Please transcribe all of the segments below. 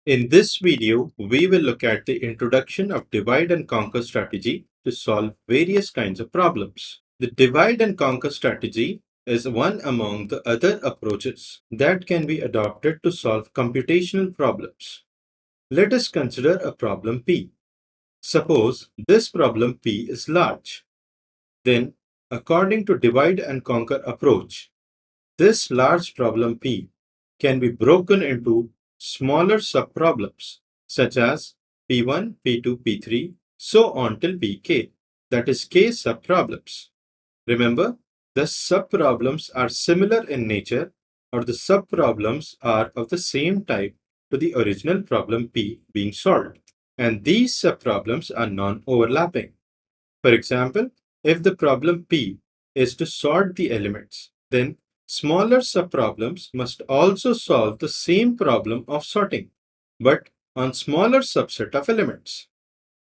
In this video, we will look at the introduction of divide and conquer strategy to solve various kinds of problems. The divide and conquer strategy is one among the other approaches that can be adopted to solve computational problems. Let us consider a problem P. Suppose this problem P is large. Then, according to divide and conquer approach, this large problem P can be broken into smaller subproblems such as P1, P2, P3, so on till Pk, that is k subproblems. Remember, the subproblems are similar in nature or the subproblems are of the same type to the original problem P being solved. And these subproblems are non-overlapping. For example, if the problem P is to sort the elements, then smaller subproblems must also solve the same problem of sorting, but on smaller subset of elements.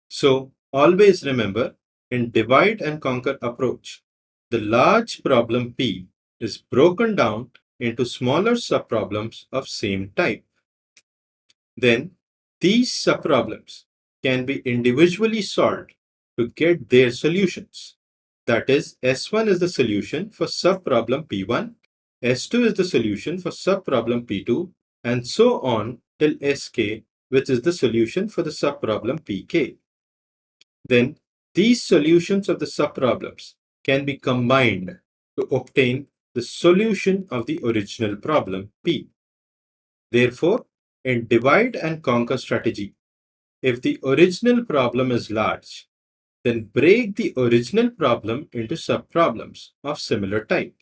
So always remember, in divide and conquer approach, the large problem P is broken down into smaller subproblems of same type. Then these subproblems can be individually solved to get their solutions. That is, S1 is the solution for subproblem P1, S2 is the solution for subproblem P2, and so on till Sk, which is the solution for the subproblem Pk. Then these solutions of the subproblems can be combined to obtain the solution of the original problem P. Therefore, in divide and conquer strategy, if the original problem is large, then break the original problem into subproblems of similar type.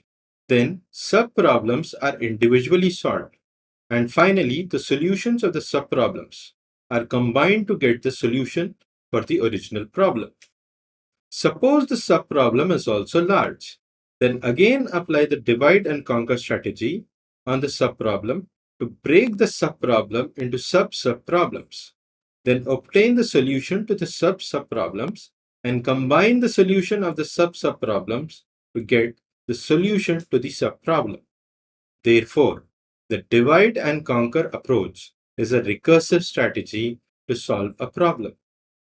Then subproblems are individually solved. And finally, the solutions of the subproblems are combined to get the solution for the original problem. Suppose the subproblem is also large. Then again apply the divide and conquer strategy on the subproblem to break the subproblem into sub-subproblems. Then obtain the solution to the sub-subproblems and combine the solution of the sub-subproblems to get the solution to the subproblem. Therefore, the divide and conquer approach is a recursive strategy to solve a problem.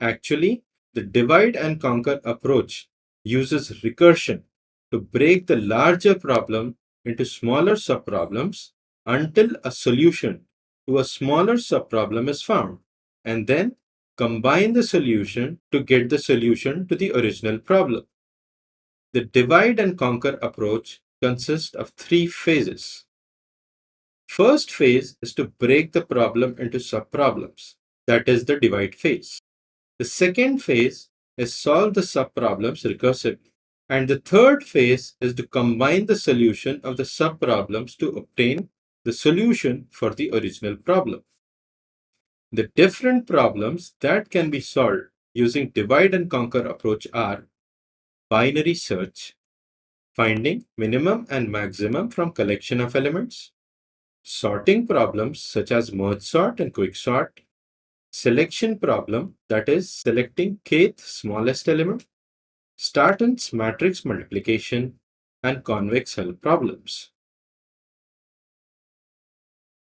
Actually, the divide and conquer approach uses recursion to break the larger problem into smaller subproblems until a solution to a smaller subproblem is found, and then combine the solution to get the solution to the original problem. The divide and conquer approach consists of three phases. First phase is to break the problem into subproblems, that is the divide phase. The second phase is solve the subproblems recursively. And the third phase is to combine the solution of the subproblems to obtain the solution for the original problem. The different problems that can be solved using divide and conquer approach are binary search, finding minimum and maximum from collection of elements, sorting problems such as merge sort and quick sort, selection problem, that is selecting kth smallest element, Stratsen's matrix multiplication, and convex hull problems.